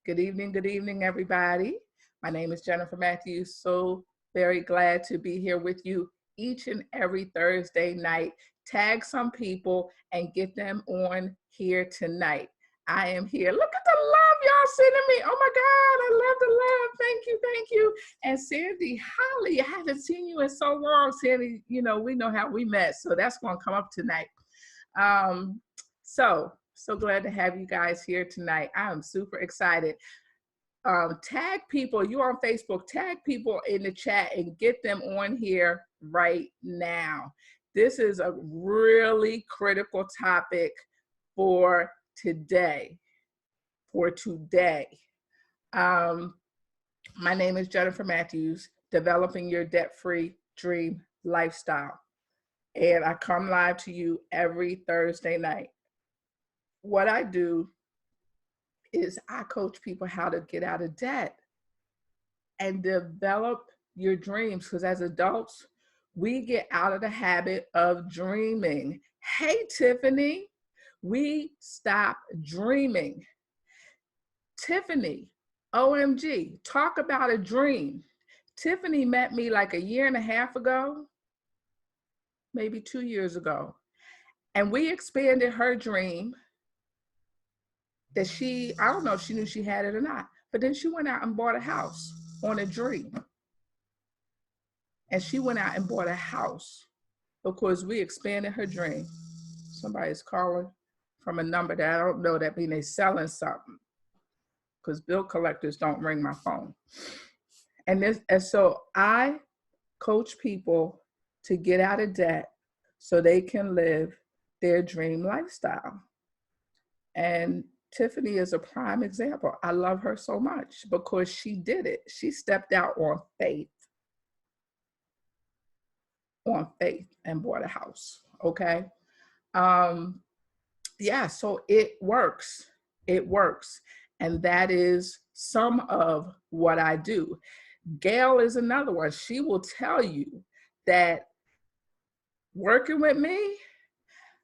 Good evening, everybody. My name is Jennifer Matthews. So very glad to be here with you each and every Thursday night. Tag some people and get them on here tonight. I am here. Look at the love y'all sending me. Oh my God, I love the love. Thank you, thank you. And Sandy Holly, I haven't seen you in so long. Sandy, we know how we met, so that's going to come up tonight. Um, so glad to have you guys here tonight. I am super excited. Tag people, you on Facebook, tag people in the chat and get them on here right now. This is a really critical topic for today. For today. My name is Jennifer Matthews, Developing Your Debt-Free Dream Lifestyle. And I come live to you every Thursday night. What I do is I coach people how to get out of debt and develop your dreams, because as adults, we get out of the habit of dreaming. Hey, Tiffany, we stop dreaming. Tiffany, OMG, talk about a dream. Tiffany met me like a year and a half ago, maybe 2 years ago, and we expanded her dream that I don't know if she knew she had it or not, but then she went out and bought a house on a dream. And she went out and bought a house because we expanded her dream. Somebody's calling from a number that I don't know. That means they're selling something, because bill collectors don't ring my phone. And so I coach people to get out of debt so they can live their dream lifestyle. And Tiffany is a prime example. I love her so much because she did it. She stepped out on faith and bought a house. Okay. Yeah, so it works. It works. And that is some of what I do. Gail is another one. She will tell you that working with me,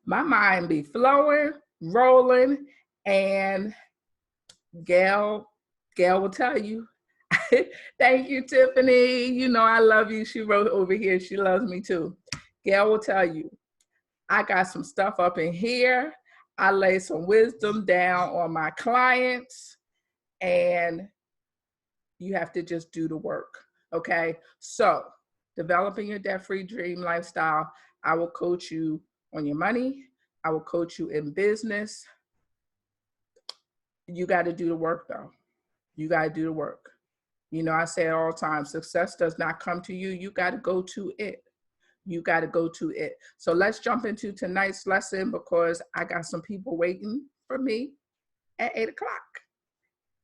my mind be flowing, rolling, and Gail will tell you. Thank you, Tiffany. You know I love you. She wrote over here. She loves me too. Gail will tell you, I got some stuff up in here. I lay some wisdom down on my clients, and you have to just do the work. Okay. So, developing your debt-free dream lifestyle, I will coach you on your money. I will coach you in business. You got to do the work though. You got to do the work. I say it all the time, success does not come to you. You got to go to it. You got to go to it. So let's jump into tonight's lesson, because I got some people waiting for me at 8 o'clock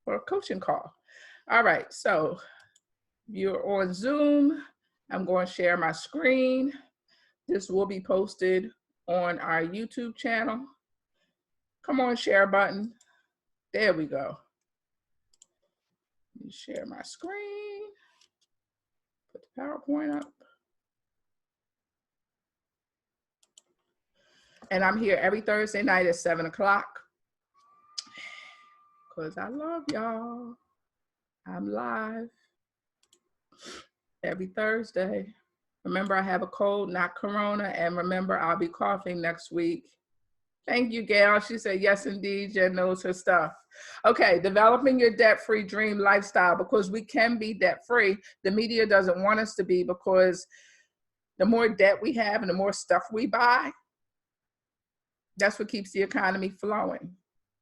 for a coaching call. All right. So you're on Zoom. I'm going to share my screen. This will be posted on our YouTube channel. Come on, share button. There we go. Let me share my screen. Put the PowerPoint up. And I'm here every Thursday night at 7 o'clock, because I love y'all. I'm live every Thursday. Remember, I have a cold, not corona. And remember, I'll be coughing next week. Thank you, Gail. She said, yes, indeed. Jen knows her stuff. Okay, developing your debt-free dream lifestyle, because we can be debt-free. The media doesn't want us to be, because the more debt we have and the more stuff we buy, that's what keeps the economy flowing.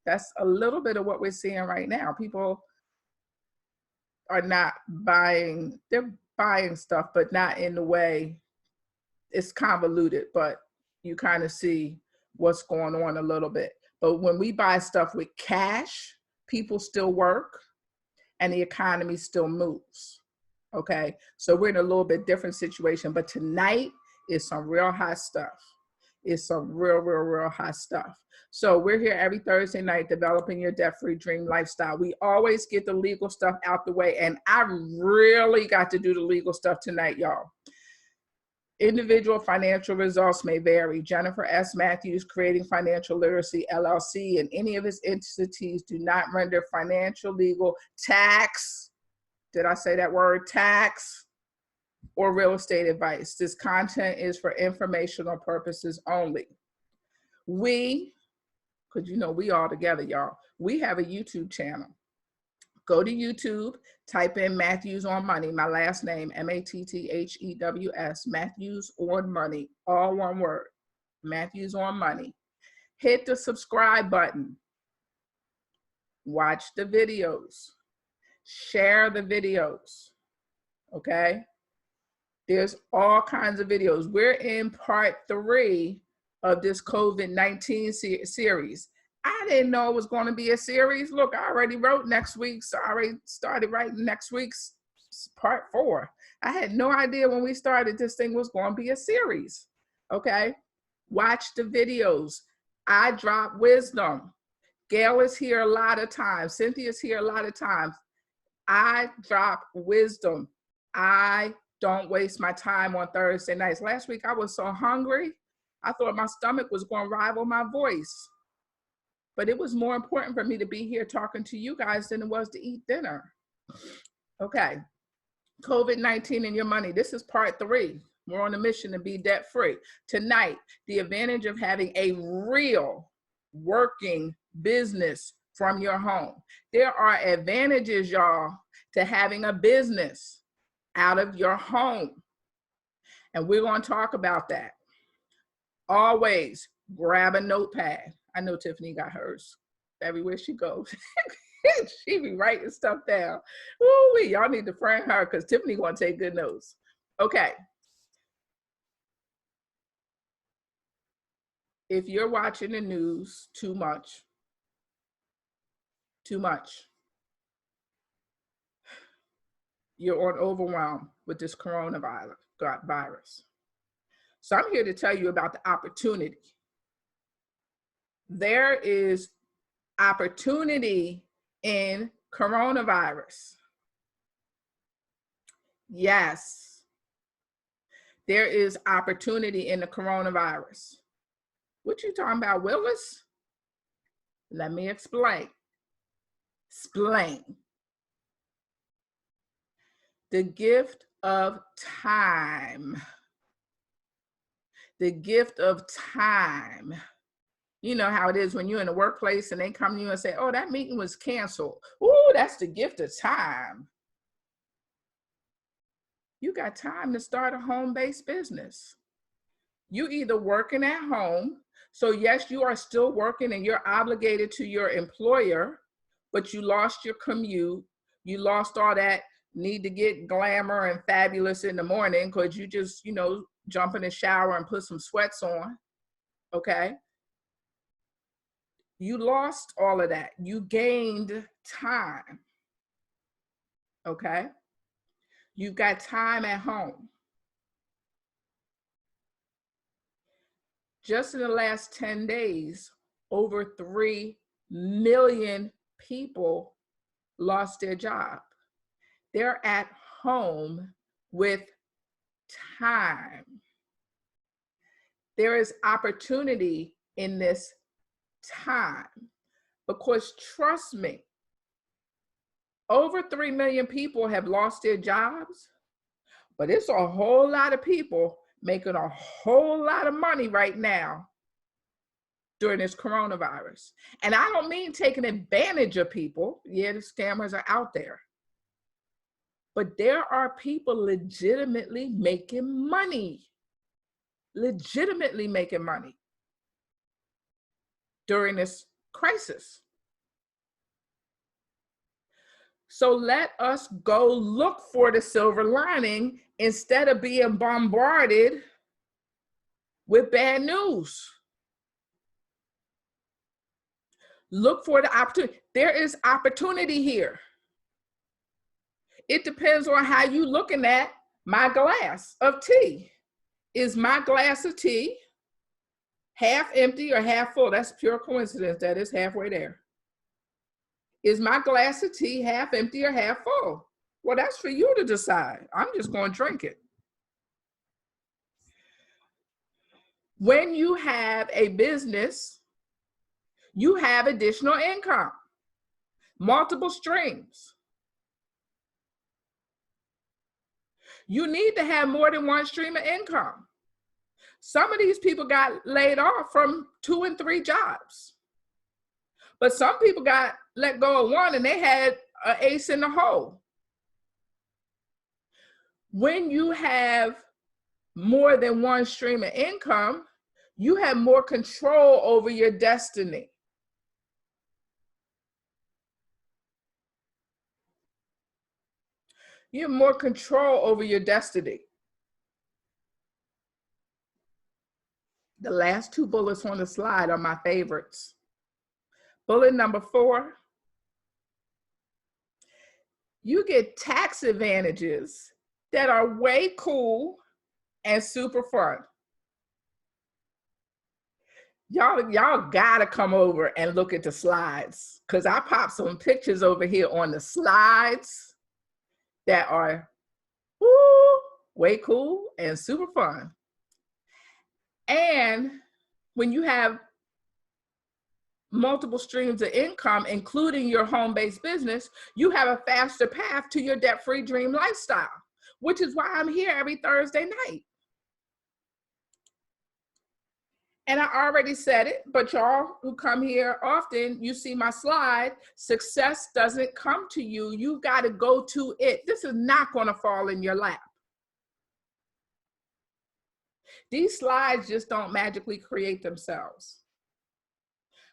That's a little bit of what we're seeing right now. People are not buying, they're buying stuff, but not in the way, it's convoluted, but you kind of see what's going on a little bit. But when we buy stuff with cash, people still work and the economy still moves. Okay, so we're in a little bit different situation, but tonight is some real hot stuff. It's some real hot stuff. So we're here every Thursday night, developing your debt-free dream lifestyle. We always get the legal stuff out the way, and I really got to do the legal stuff tonight, y'all. Individual financial results may vary. Jennifer S. Matthews, Creating Financial Literacy, LLC, and any of its entities do not render financial, legal, tax, did I say that word, tax, or real estate advice. This content is for informational purposes only. We, because you know we all together, y'all, we have a YouTube channel. Go to YouTube, type in Matthews on Money, my last name, Matthews, Matthews on Money, all one word, Matthews on Money. Hit the subscribe button. Watch the videos. Share the videos, okay? There's all kinds of videos. We're in part 3 of this COVID-19 series. I didn't know it was going to be a series. Look, I already wrote next week's, I already started writing next week's part 4. I had no idea when we started this thing was going to be a series, okay? Watch the videos. I drop wisdom. Gail is here a lot of times. Cynthia's here a lot of times. I drop wisdom. I don't waste my time on Thursday nights. Last week, I was so hungry. I thought my stomach was going to rival my voice. But it was more important for me to be here talking to you guys than it was to eat dinner. Okay, COVID-19 and your money. This is part 3. We're on a mission to be debt-free. Tonight, the advantage of having a real working business from your home. There are advantages, y'all, to having a business out of your home. And we're going to talk about that. Always grab a notepad. I know Tiffany got hers everywhere she goes. She be writing stuff down. Ooh, y'all need to friend her because Tiffany gonna take good notes. Okay. If you're watching the news too much, you're on overwhelm with this coronavirus. So I'm here to tell you about the opportunity. There is opportunity in coronavirus. Yes, there is opportunity in the coronavirus. What you talking about, Willis? Let me explain. The gift of time. The gift of time. You know how it is when you're in the workplace and they come to you and say, oh, that meeting was canceled. Ooh, that's the gift of time. You got time to start a home-based business. You either working at home, so yes, you are still working and you're obligated to your employer, but you lost your commute. You lost all that need to get glamour and fabulous in the morning because you just, you know, jump in the shower and put some sweats on, okay? You lost all of that. You gained time, okay? You've got time at home. Just in the last 10 days, over 3 million people lost their job. They're at home with time. There is opportunity in this time because trust me, over 3 million people have lost their jobs, but it's a whole lot of people making a whole lot of money right now during this coronavirus. And I don't mean taking advantage of people. Yeah, the scammers are out there. But there are people legitimately making money. Legitimately making money during this crisis. So let us go look for the silver lining instead of being bombarded with bad news. Look for the opportunity. There is opportunity here. It depends on how you looking at my glass of tea. Is my glass of tea half empty or half full? That's pure coincidence. That is halfway there. Is my glass of tea half empty or half full? Well, that's for you to decide. I'm just going to drink it. When you have a business, you have additional income, multiple streams. You need to have more than one stream of income. Some of these people got laid off from 2 and 3 jobs. But some people got let go of one and they had an ace in the hole. When you have more than one stream of income, you have more control over your destiny. You have more control over your destiny. The last 2 bullets on the slide are my favorites. Bullet number 4, you get tax advantages that are way cool and super fun. Y'all gotta come over and look at the slides, because I popped some pictures over here on the slides that are way cool and super fun. And when you have multiple streams of income, including your home-based business, you have a faster path to your debt-free dream lifestyle, which is why I'm here every Thursday night. And I already said it, but y'all who come here often, you see my slide, success doesn't come to you. You've got to go to it. This is not going to fall in your lap. These slides just don't magically create themselves.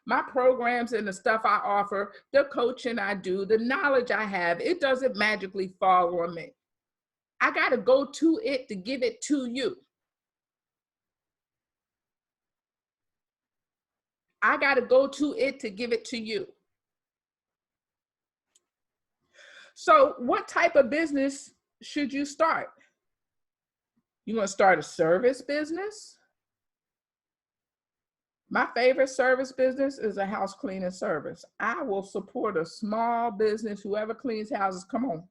My programs and the stuff I offer, the coaching I do, the knowledge I have, it doesn't magically fall on me. I got to go to it to give it to you. I got to go to it to give it to you. So what type of business should you start? You want to start a service business? My favorite service business is a house cleaning service. I will support a small business, whoever cleans houses, come on.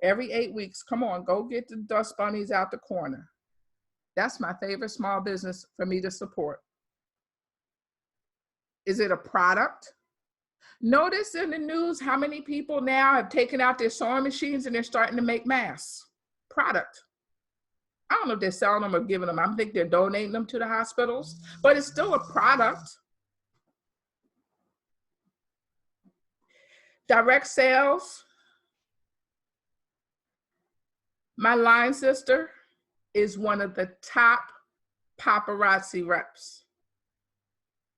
Every 8 weeks, come on, go get the dust bunnies out the corner. That's my favorite small business for me to support. Is it a product? Notice in the news how many people now have taken out their sewing machines and they're starting to make masks. Product. I don't know if they're selling them or giving them. I think they're donating them to the hospitals, but it's still a product. Direct sales. My line sister is one of the top paparazzi reps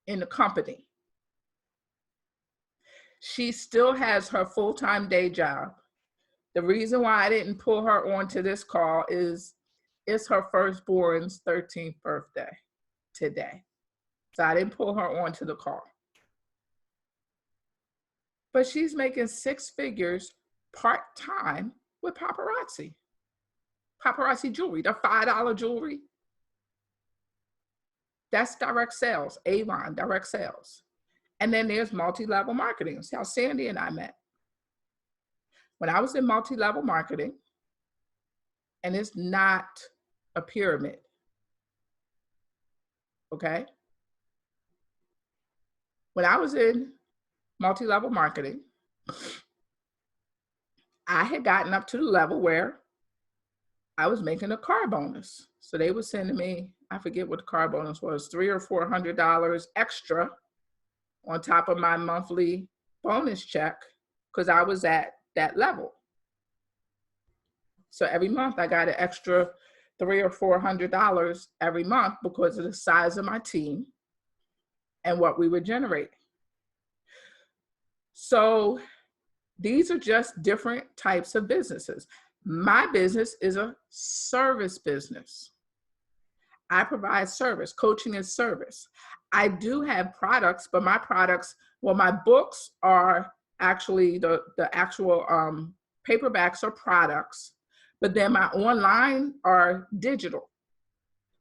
in the company. She still has her full-time day job. The reason why I didn't pull her onto this call is it's her firstborn's 13th birthday today. So I didn't pull her onto the call. But she's making 6 figures part-time with paparazzi. Paparazzi jewelry, the $5 jewelry. That's direct sales, Avon, direct sales. And then there's multi-level marketing. That's how Sandy and I met. When I was in multi-level marketing, and it's not a pyramid, okay? When I was in multi-level marketing, I had gotten up to the level where I was making a car bonus. So they were sending me, I forget what the car bonus was, $300 or $400 extra on top of my monthly bonus check, because I was at that level. So every month I got an extra $300 or $400 every month because of the size of my team and what we were generating. So these are just different types of businesses. My business is a service business. I provide service. Coaching is service. I do have products, but my products, well, my books are actually the actual paperbacks are products, but then my online are digital.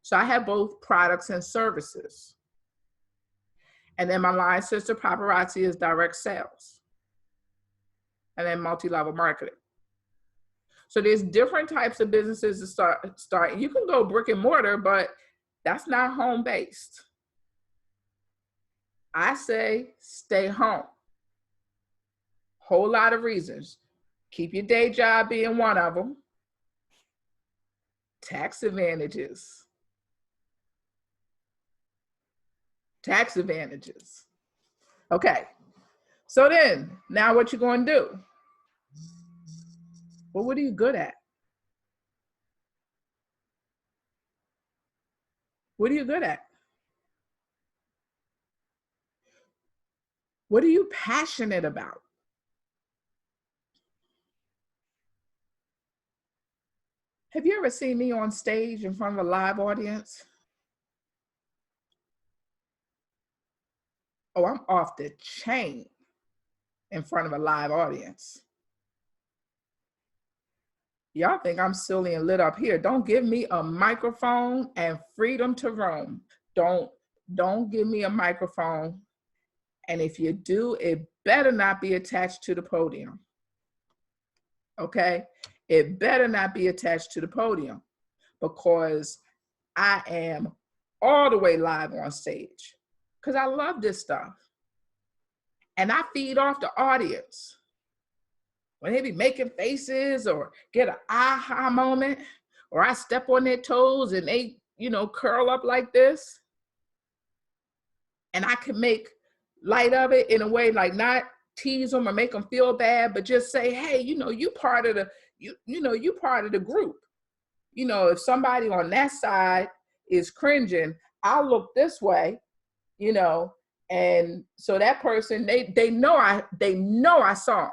So I have both products and services. And then my line sister paparazzi is direct sales. And then multi-level marketing. So there's different types of businesses to start. You can go brick and mortar, but That's not home-based. I say stay home. Whole lot of reasons. Keep your day job being one of them. Tax advantages. Tax advantages. Okay. So then, now what you going to do? Well, what are you good at? What are you good at? What are you passionate about? Have you ever seen me on stage in front of a live audience? Oh, I'm off the chain in front of a live audience. Y'all think I'm silly and lit up here. Don't give me a microphone and freedom to roam. Don't give me a microphone. And if you do, it better not be attached to the podium. Okay? It better not be attached to the podium, because I am all the way live on stage because I love this stuff. And I feed off the audience. When they be making faces or get an aha moment, or I step on their toes and they, curl up like this, and I can make light of it in a way, like not tease them or make them feel bad, but just say, hey, you part of the, you part of the group. If somebody on that side is cringing, I'll look this way, and so that person, they know I saw them,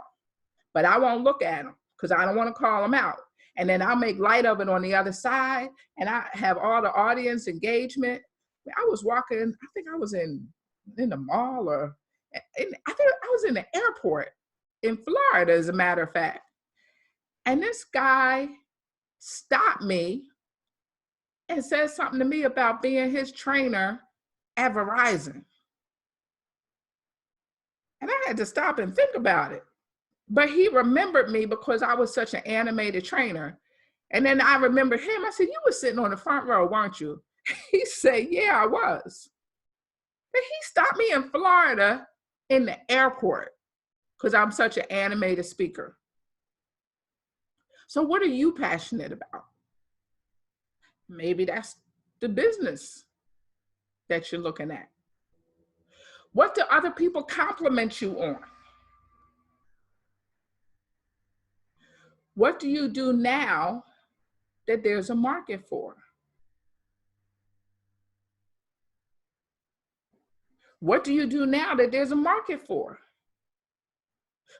but I won't look at them because I don't want to call them out. And then I'll make light of it on the other side, and I have all the audience engagement. I was walking, I think I was in the mall, or I think I was in the airport in Florida, as a matter of fact. And this guy stopped me and said something to me about being his trainer at Verizon. And I had to stop and think about it. But he remembered me because I was such an animated trainer. And then I remembered him. I said, you were sitting on the front row, weren't you? He said, yeah, I was. And he stopped me in Florida in the airport because I'm such an animated speaker. So what are you passionate about? Maybe that's the business that you're looking at. What do other people compliment you on? What do you do now that there's a market for? What do you do now that there's a market for?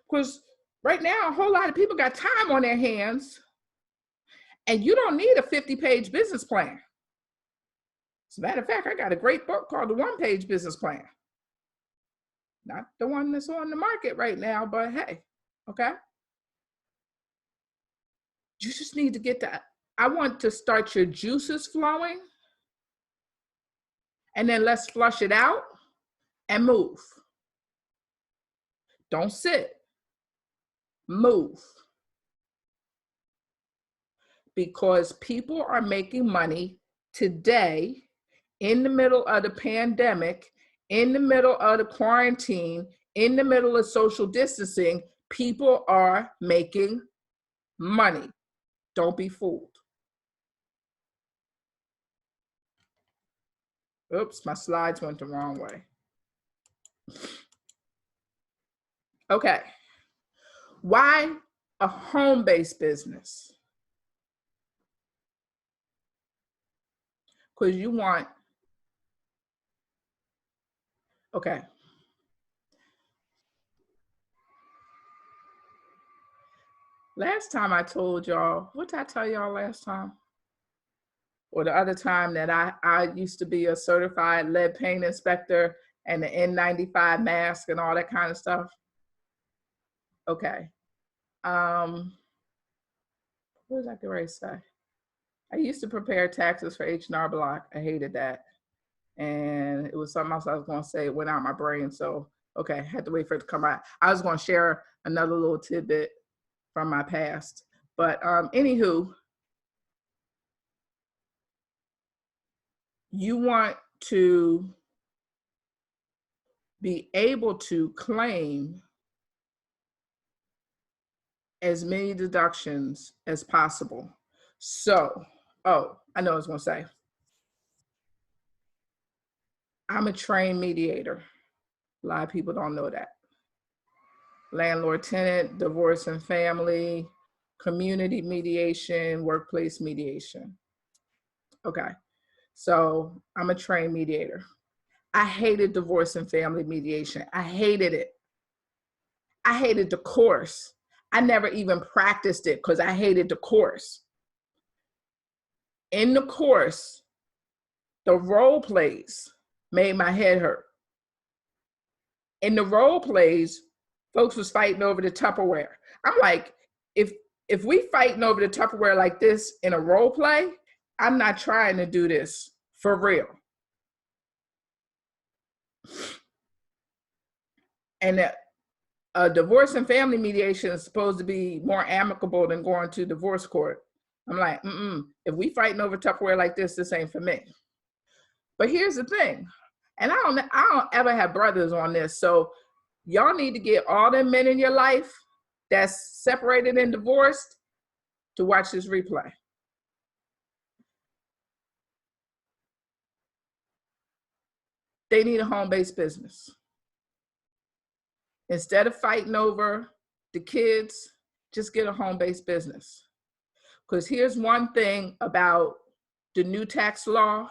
Because right now, a whole lot of people got time on their hands, and you don't need a 50-page business plan. As a matter of fact, I got a great book called The One-Page Business Plan. Not the one that's on the market right now, but hey, okay? You just need to get that. I want to start your juices flowing, and then let's flush it out and move. Don't sit, move. Because people are making money today in the middle of the pandemic, in the middle of the quarantine, in the middle of social distancing. People are making money. Don't be fooled. Oops, my slides went the wrong way. Okay. Why a home-based business? Because you want, okay. Last time I told y'all, what did I tell y'all last time? Or the other time that I used to be a certified lead paint inspector and the N95 mask and all that kind of stuff? Okay. What was I getting ready to say? I used to prepare taxes for H&R Block. I hated that. And it was something else I was going to say. It went out my brain. So, okay, I had to wait for it to come out. I was going to share another little tidbit from my past. But anywho, you want to be able to claim as many deductions as possible. So, oh, I know what I was gonna say. I'm a trained mediator. A lot of people don't know that. Landlord tenant, divorce and family, community mediation, workplace mediation. Okay, so I'm a trained mediator. I hated divorce and family mediation. I hated it. I hated the course. I never even practiced it because I hated the course. In the course, the role plays made my head hurt. In the role plays, folks was fighting over the Tupperware. I'm like, if we fighting over the Tupperware like this in a role play, I'm not trying to do this for real. And a divorce and family mediation is supposed to be more amicable than going to divorce court. I'm like, if we fighting over Tupperware like this ain't for me. But here's the thing, and I don't ever have brothers on this, so y'all need to get all them men in your life that's separated and divorced to watch this replay. They need a home-based business. Instead of fighting over the kids, just get a home-based business. Because here's one thing about the new tax law.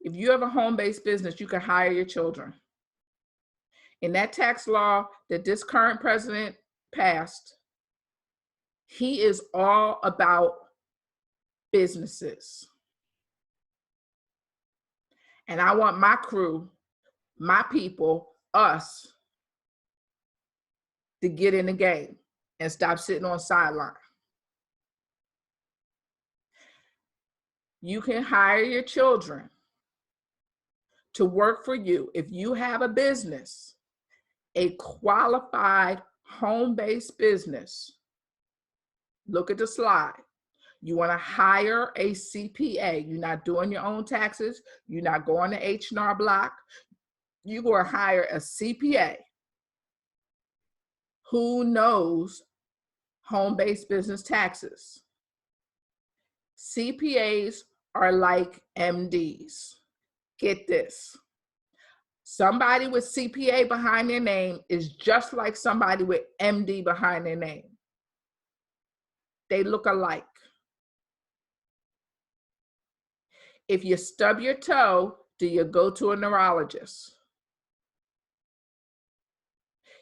If you have a home-based business, you can hire your children. In that tax law that this current president passed, he is all about businesses. And I want my crew, my people, us, to get in the game and stop sitting on sideline. You can hire your children to work for you. If you have a business, a qualified home-based business, look at the slide. You want to hire a CPA. You're not doing your own taxes. You're not going to H&R Block. You're going to hire a CPA who knows home-based business taxes. CPAs are like MDs. Get this. Somebody with CPA behind their name is just like somebody with MD behind their name. They look alike. If you stub your toe, do you go to a neurologist?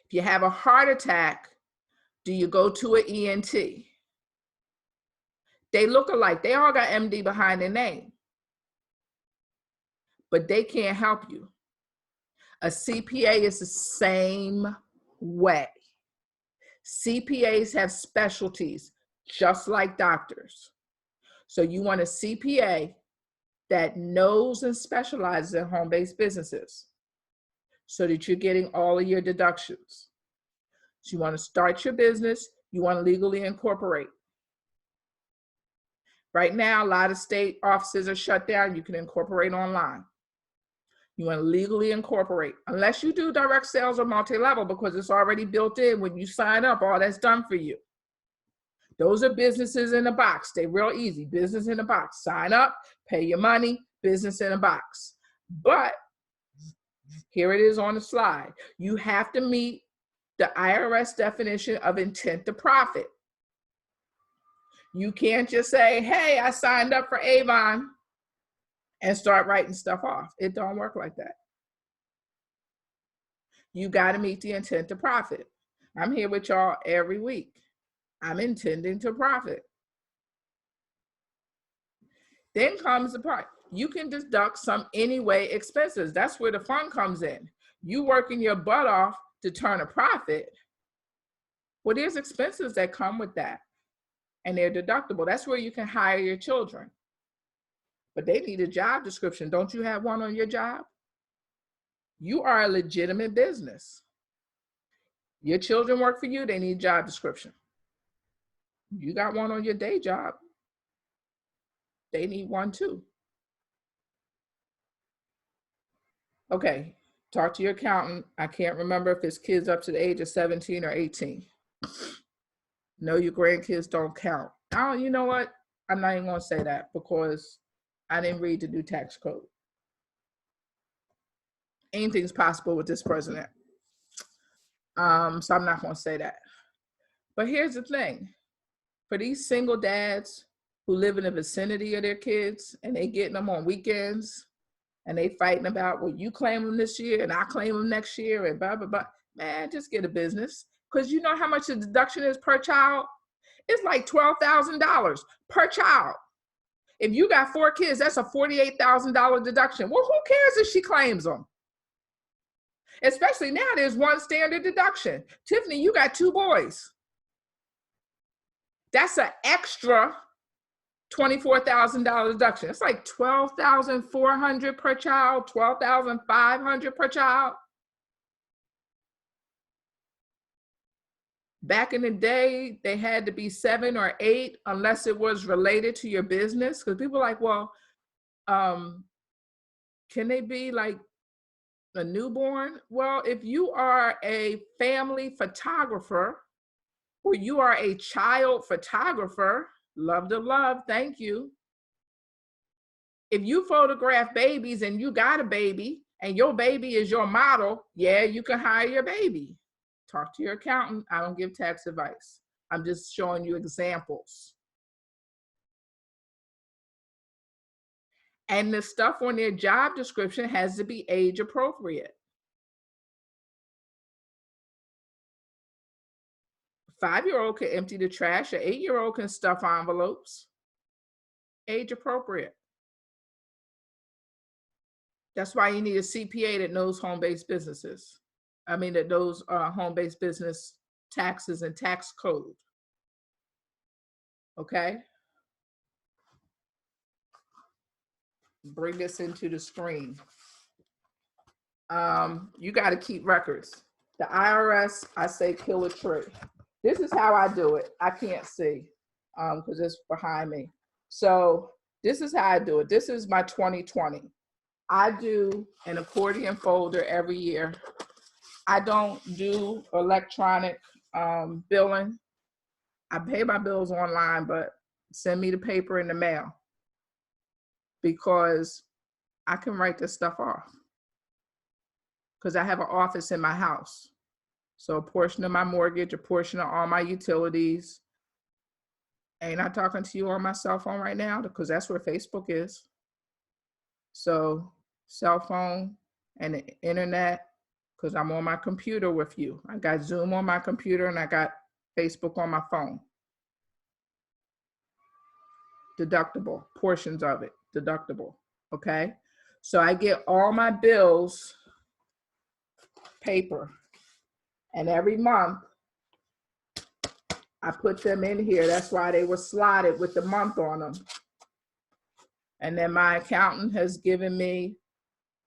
If you have a heart attack, do you go to an ENT? They look alike. They all got MD behind their name, but they can't help you. A CPA is the same way. CPAs have specialties, just like doctors. So you want a CPA that knows and specializes in home-based businesses so that you're getting all of your deductions. So you want to start your business, you want to legally incorporate. Right now, a lot of state offices are shut down. You can incorporate online. You want to legally incorporate, unless you do direct sales or multi-level, because it's already built in. When you sign up, all that's done for you. Those are businesses in a box. They're real easy. Business in a box. Sign up, pay your money, business in a box. But here it is on the slide. You have to meet the IRS definition of intent to profit. You can't just say, hey, I signed up for Avon and start writing stuff off. It don't work like that. You got to meet the intent to profit. I'm here with y'all every week. I'm intending to profit. Then comes the part. You can deduct some anyway expenses. That's where the fun comes in. You working your butt off to turn a profit. Well, there's expenses that come with that, and they're deductible. That's where you can hire your children. But they need a job description. Don't you have one on your job? You are a legitimate business. Your children work for you, they need a job description. You got one on your day job. they need one too. Okay, talk to your accountant. I can't remember if it's kids up to the age of 17 or 18. No, your grandkids don't count. Oh, you know what? I'm not even gonna say that because I didn't read the new tax code. Anything's possible with this president. So I'm not gonna say that. But here's the thing. For these single dads who live in the vicinity of their kids and they getting them on weekends and they fighting about, well, you claim them this year and I claim them next year and blah, blah, blah. Man, just get a business. Because you know how much the deduction is per child? It's like $12,000 per child. If you got 4 kids, that's a $48,000 deduction. Well, who cares if she claims them? Especially now, there's one standard deduction. Tiffany, you got 2 boys. That's an extra $24,000 deduction. It's like $12,400 per child, $12,500 per child. Back in the day, they had to be 7 or 8 unless it was related to your business. Because people are like, well, can they be like a newborn? Well, if you are a family photographer or you are a child photographer, love to love, thank you. If you photograph babies and you got a baby and your baby is your model, yeah, you can hire your baby. Talk to your accountant. I don't give tax advice. I'm just showing you examples. And the stuff on their job description has to be age appropriate. 5-year-old can empty the trash. An 8-year-old can stuff envelopes. Age appropriate. That's why you need a CPA that knows home-based businesses. I mean, that knows home-based business taxes and tax code. Okay? Bring this into the screen. You got to keep records. The IRS, I say kill a tree. This is how I do it. I can't see because it's behind me. So this is how I do it. This is my 2020. I do an accordion folder every year. I don't do electronic billing. I pay my bills online, but send me the paper in the mail because I can write this stuff off because I have an office in my house. So a portion of my mortgage, a portion of all my utilities. Ain't I talking to you on my cell phone right now? Because that's where Facebook is. So cell phone and the internet, because I'm on my computer with you. I got Zoom on my computer and I got Facebook on my phone. Deductible, portions of it, deductible, okay? So I get all my bills paper. And every month, I put them in here. That's why they were slotted with the month on them. And then my accountant has given me,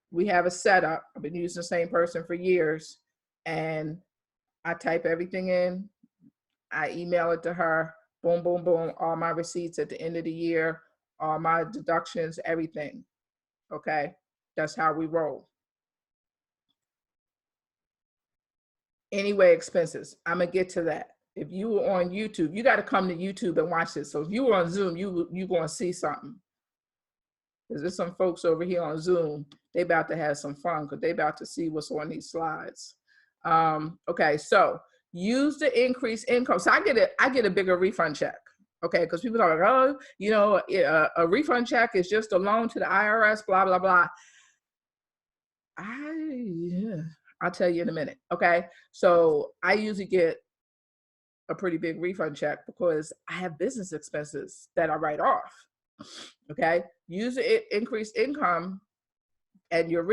we have a setup. I've been using the same person for years. And I type everything in. I email it to her. Boom, boom, boom. All my receipts at the end of the year, all my deductions, everything. Okay? That's how we roll. Anyway, expenses. I'm gonna get to that. If you were on YouTube, you got to come to YouTube and watch this. So if you were on Zoom, you gonna see something. Because there's some folks over here on Zoom, they about to have some fun because they about to see what's on these slides. Okay, so use the increased income. So I get a bigger refund check. Okay, because people are like, oh, you know, a refund check is just a loan to the IRS, blah blah blah. I'll tell you in a minute. Okay, so I usually get a pretty big refund check because I have business expenses that I write off. Okay, use it increased income and your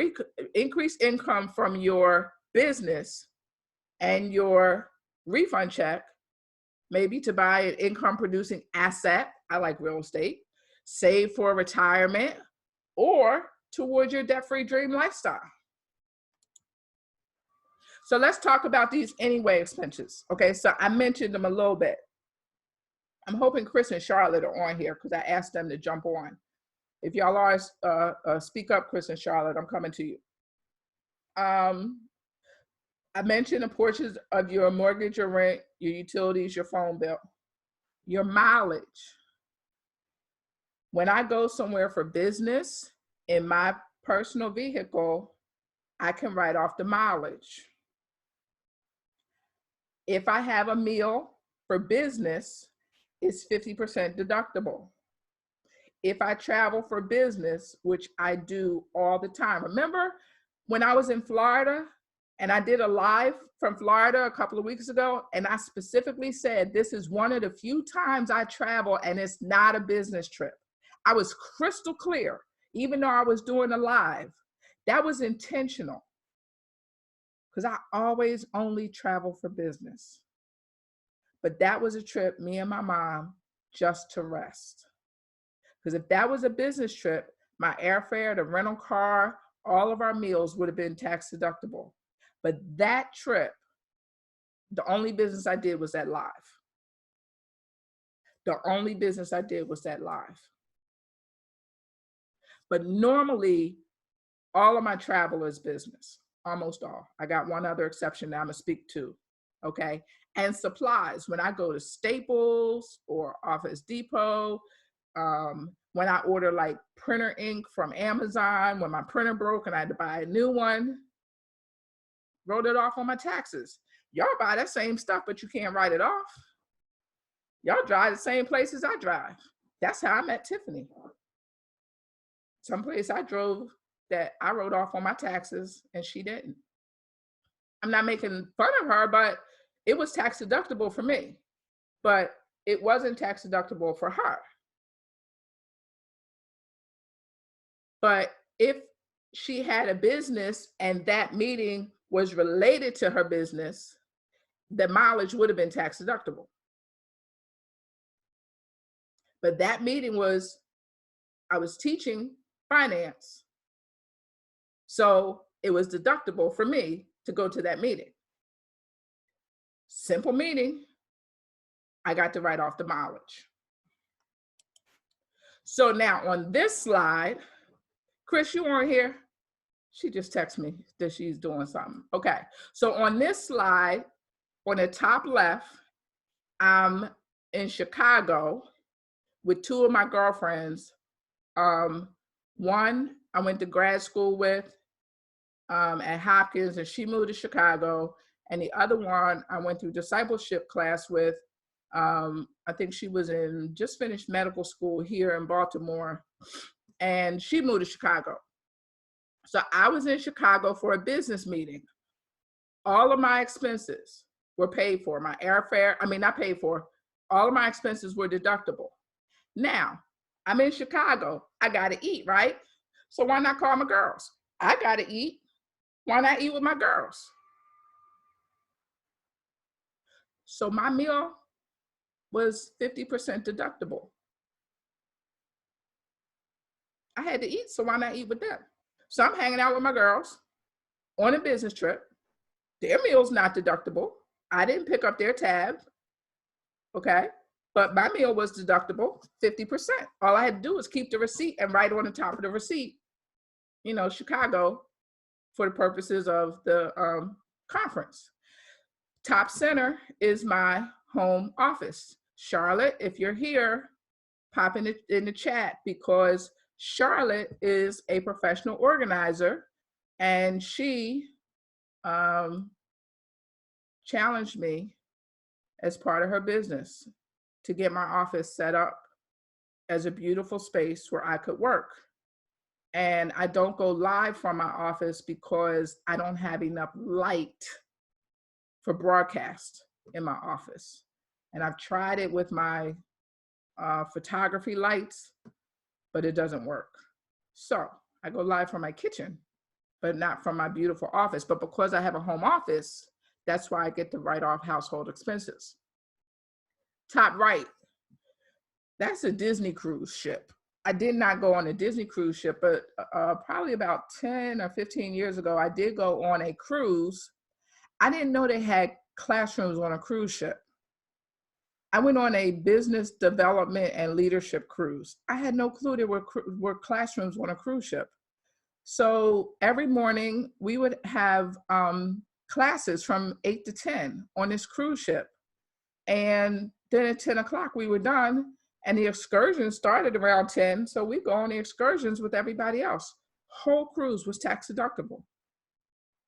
increased income from your business and your refund check, maybe to buy an income producing asset. I like real estate, save for retirement, or towards your debt-free dream lifestyle. So let's talk about these anyway expenses. Okay, so I mentioned them a little bit. I'm hoping Chris and Charlotte are on here because I asked them to jump on. If y'all are, speak up, Chris and Charlotte, I'm coming to you. I mentioned the portions of your mortgage, your rent, your utilities, your phone bill, your mileage. When I go somewhere for business in my personal vehicle, I can write off the mileage. If I have a meal for business, it's 50% deductible. If I travel for business, which I do all the time. Remember when I was in Florida and I did a live from Florida a couple of weeks ago, and I specifically said, this is one of the few times I travel and it's not a business trip. I was crystal clear, even though I was doing a live. That was intentional because I always only travel for business. But that was a trip, me and my mom, just to rest. Because if that was a business trip, my airfare, the rental car, all of our meals would have been tax deductible. But that trip, the only business I did was that live. The only business I did was that live. But normally, all of my travel is business, almost all. I got one other exception that I'm gonna speak to, okay? And supplies, when I go to Staples or Office Depot, when I order like printer ink from Amazon, when my printer broke and I had to buy a new one, wrote it off on my taxes. Y'all buy that same stuff, but you can't write it off. Y'all drive the same places I drive. That's how I met Tiffany. Someplace I drove that I wrote off on my taxes and she didn't. I'm not making fun of her, but it was tax deductible for me, but it wasn't tax deductible for her. But if she had a business and that meeting was related to her business, the mileage would have been tax deductible. But that meeting was, I was teaching finance. So it was deductible for me to go to that meeting. Simple meeting. I got to write off the mileage. So now on this slide, Chris, you weren't here? She just texted me that she's doing something. Okay, so on this slide, on the top left, I'm in Chicago with two of my girlfriends. One I went to grad school with at Hopkins, and she moved to Chicago. And the other one I went through discipleship class with. I think she was just finished medical school here in Baltimore, and she moved to Chicago. So I was in Chicago for a business meeting. All of my expenses were paid for. My airfare, I mean, not paid for, all of my expenses were deductible. Now, I'm in Chicago, I gotta eat, right? So why not call my girls? I gotta eat, why not eat with my girls? So my meal was 50% deductible. I had to eat, so why not eat with them? So I'm hanging out with my girls on a business trip. Their meal's not deductible. I didn't pick up their tab, okay? But my meal was deductible, 50%. All I had to do was keep the receipt and write on the top of the receipt, you know, Chicago, for the purposes of the conference. Top center is my home office. Charlotte, if you're here, pop in the chat, because Charlotte is a professional organizer, and she challenged me as part of her business to get my office set up as a beautiful space where I could work. And I don't go live from my office because I don't have enough light for broadcast in my office. And I've tried it with my photography lights, but it doesn't work. So I go live from my kitchen, but not from my beautiful office. But because I have a home office, that's why I get to write off household expenses. Top right, that's a Disney cruise ship. I did not go on a Disney cruise ship, but probably about 10 or 15 years ago, I did go on a cruise. I didn't know they had classrooms on a cruise ship. I went on a business development and leadership cruise. I had no clue there were classrooms on a cruise ship. So every morning we would have classes from 8 to 10 on this cruise ship. And then at 10 o'clock we were done, and the excursion started around 10. So we go on the excursions with everybody else. Whole cruise was tax deductible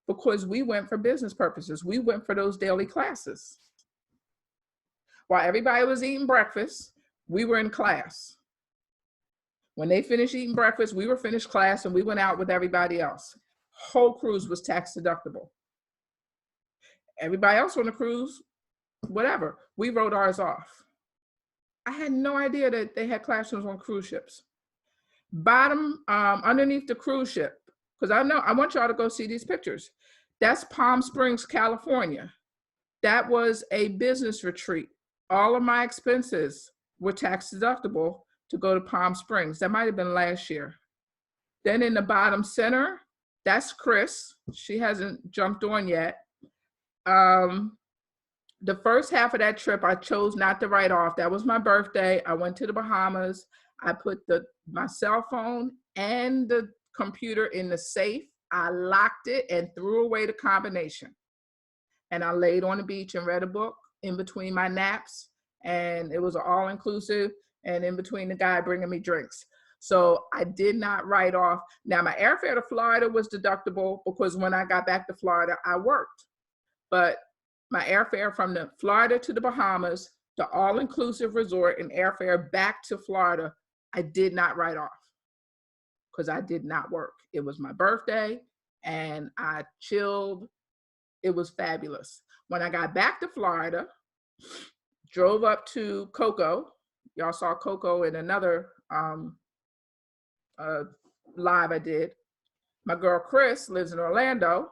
because we went for business purposes. We went for those daily classes. While everybody was eating breakfast, we were in class. When they finished eating breakfast, we were finished class and we went out with everybody else. Whole cruise was tax deductible. Everybody else on the cruise, whatever, we wrote ours off. I had no idea that they had classrooms on cruise ships. Bottom, underneath the cruise ship, because I want y'all to go see these pictures. That's Palm Springs, California. That was a business retreat. All of my expenses were tax deductible to go to Palm Springs. That might have been last year. Then in the bottom center, that's Chris. She hasn't jumped on yet. The first half of that trip, I chose not to write off. That was my birthday. I went to the Bahamas. I put my cell phone and the computer in the safe. I locked it and threw away the combination. And I laid on the beach and read a book in between my naps. And it was all inclusive, and in between the guy bringing me drinks. So I did not write off. Now my airfare to Florida was deductible because when I got back to Florida, I worked. But my airfare from the Florida to the Bahamas, the all-inclusive resort, and airfare back to Florida, I did not write off because I did not work. It was my birthday and I chilled. It was fabulous. When I got back to Florida, drove up to Coco. Y'all saw Coco in another live I did. My girl Chris lives in Orlando.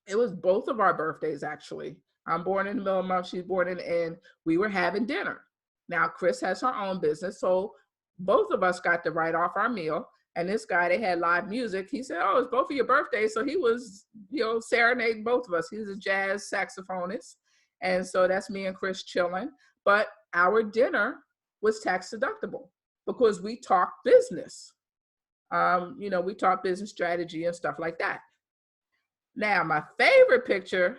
It was both of our birthdays, actually. I'm born in the middle of the month. She's born in the end. We were having dinner. Now, Chris has her own business, so both of us got to write off our meal. And this guy, they had live music. He said, oh, it's both of your birthdays. So he was, serenading both of us. He's a jazz saxophonist. And so that's me and Chris chilling. But our dinner was tax deductible because we talked business. We talked business strategy and stuff like that. Now, my favorite picture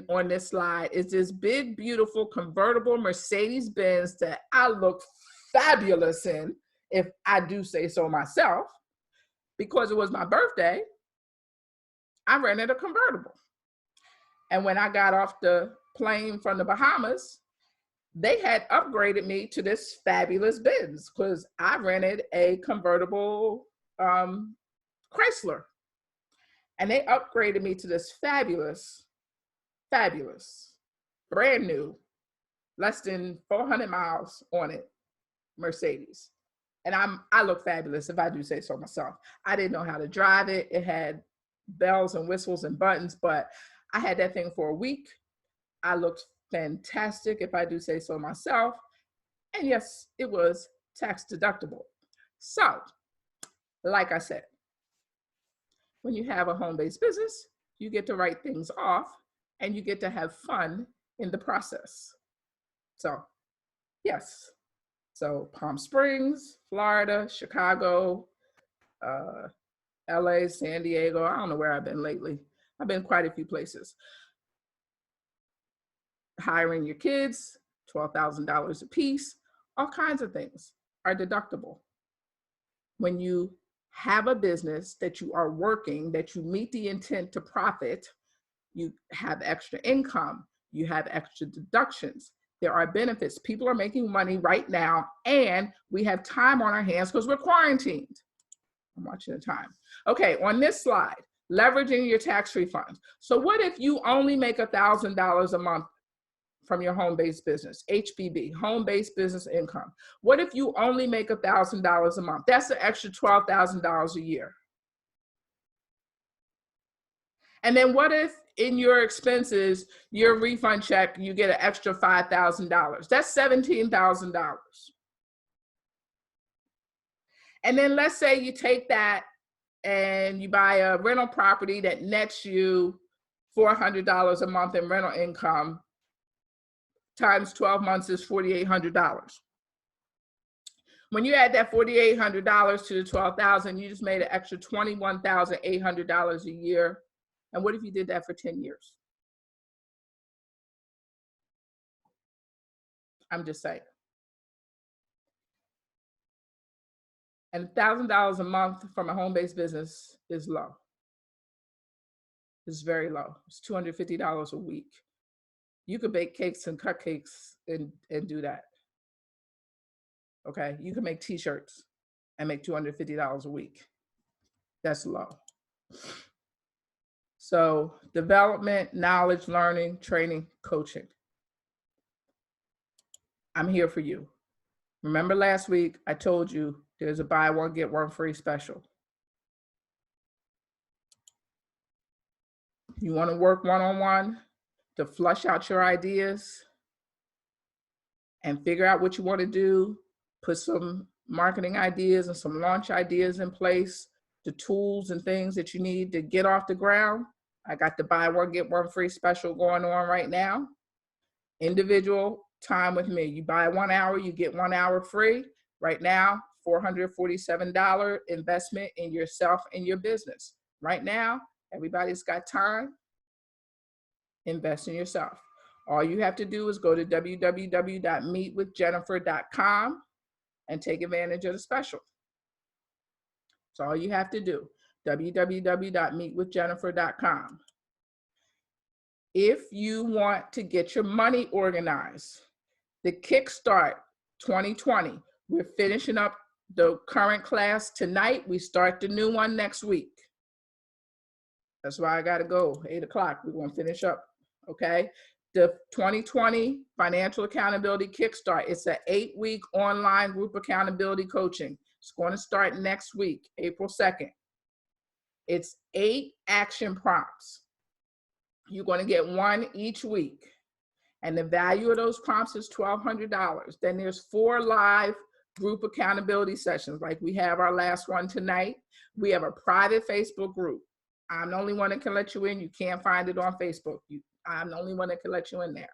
on this slide is this big, beautiful convertible Mercedes-Benz that I look fabulous in, if I do say so myself. Because it was my birthday, I rented a convertible. And when I got off the plane from the Bahamas, they had upgraded me to this fabulous Benz because I rented a convertible Chrysler. And they upgraded me to this fabulous, brand new, less than 400 miles on it, Mercedes. And I look fabulous, if I do say so myself. I didn't know how to drive it. It had bells and whistles and buttons, but I had that thing for a week. I looked fantastic, if I do say so myself. And yes, it was tax deductible. So, like I said, when you have a home-based business, you get to write things off and you get to have fun in the process. So, yes. So Palm Springs, Florida, Chicago, LA, San Diego. I don't know where I've been lately. I've been quite a few places. Hiring your kids, $12,000 a piece, all kinds of things are deductible. When you have a business that you are working, that you meet the intent to profit, you have extra income, you have extra deductions. There are benefits. People are making money right now, and we have time on our hands because we're quarantined. I'm watching the time. Okay, on this slide, leveraging your tax refunds. So what if you only make $1,000 a month from your home-based business, HBB, home-based business income? What if you only make $1,000 a month? That's an extra $12,000 a year. And then what if in your expenses, your refund check, you get an extra $5,000? That's $17,000. And then let's say you take that and you buy a rental property that nets you $400 a month in rental income times 12 months is $4,800. When you add that $4,800 to the $12,000, you just made an extra $21,800 a year. And what if you did that for 10 years? I'm just saying. And $1,000 a month from a home-based business is low. It's very low. It's $250 a week. You could bake cakes and cupcakes and do that. Okay, you can make t-shirts and make $250 a week. That's low. So development, knowledge, learning, training, coaching. I'm here for you. Remember last week, I told you there's a buy one, get one free special. You want to work one-on-one to flush out your ideas and figure out what you want to do, put some marketing ideas and some launch ideas in place, the tools and things that you need to get off the ground. I got the buy one, get one free special going on right now. Individual time with me. You buy 1 hour, you get 1 hour free. Right now, $447 investment in yourself and your business. Right now, everybody's got time. Invest in yourself. All you have to do is go to www.meetwithjennifer.com and take advantage of the special. That's all you have to do. www.meetwithjennifer.com. If you want to get your money organized, the Kickstart 2020, we're finishing up the current class tonight. We start the new one next week. That's why I got to go, 8 o'clock. We're going to finish up, okay? The 2020 Financial Accountability Kickstart. It's an 8-week online group accountability coaching. It's going to start next week, April 2nd. It's 8 action prompts. You're going to get one each week. And the value of those prompts is $1,200. Then there's 4 live group accountability sessions, like we have our last one tonight. We have a private Facebook group. I'm the only one that can let you in. You can't find it on Facebook. I'm the only one that can let you in there.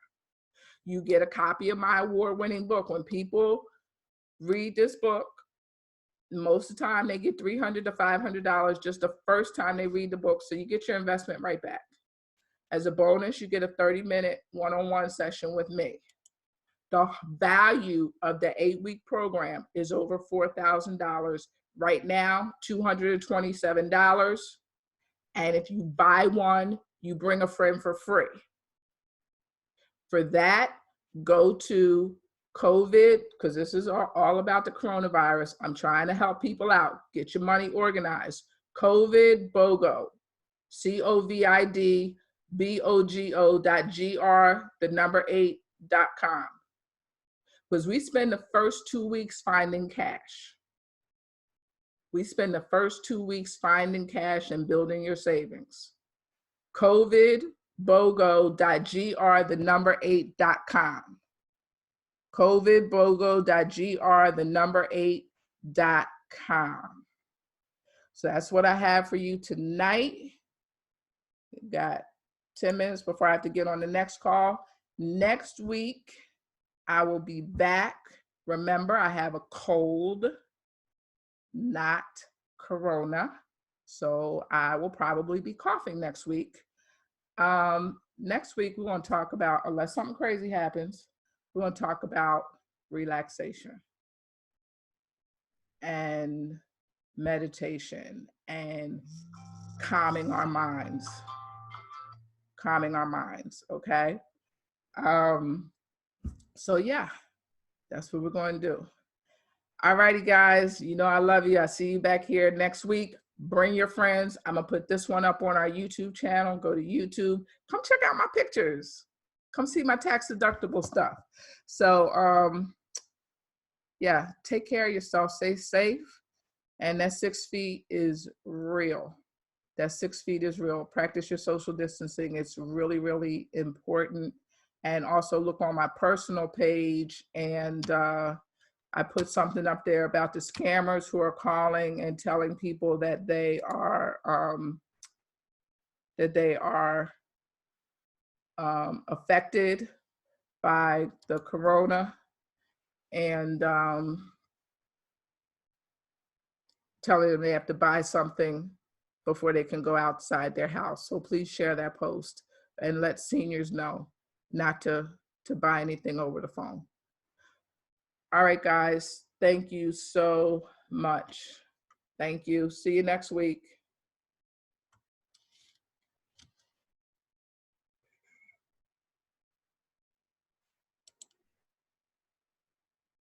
You get a copy of my award-winning book. When people read this book, most of the time they get $300 to $500 just the first time they read the book. So you get your investment right back. As a bonus, you get a 30-minute one-on-one session with me. The value of the 8-week program is over $4,000. Right now, $227. And if you buy one, you bring a friend for free. For that, go to COVID, because this is all about the coronavirus. I'm trying to help people out. Get your money organized. COVID BOGO, COVIDBOGO.gr, the number 8.com. Because we spend the first 2 weeks finding cash. We spend the first 2 weeks finding cash and building your savings. COVIDBOGO.gr, the number 8.com. COVIDBOGO.gr, the number 8.com. So that's what I have for you tonight. We've got 10 minutes before I have to get on the next call. Next week, I will be back. Remember, I have a cold, not corona. So I will probably be coughing next week. Next week, we're going to talk about, unless something crazy happens, we're going to talk about relaxation and meditation and calming our minds. Okay? So yeah, that's what we're going to do. All righty, guys. You know I love you. I'll see you back here next week. Bring your friends. I'm going to put this one up on our YouTube channel. Go to YouTube. Come check out my pictures. Come see my tax-deductible stuff. So, yeah, take care of yourself. Stay safe. And that 6 feet is real. That 6 feet is real. Practice your social distancing. It's really, really important. And also look on my personal page, and I put something up there about the scammers who are calling and telling people that they are affected by the corona and telling them they have to buy something before they can go outside their house. So please share that post and let seniors know not to buy anything over the phone. All right, guys, thank you so much. Thank you. See you next week.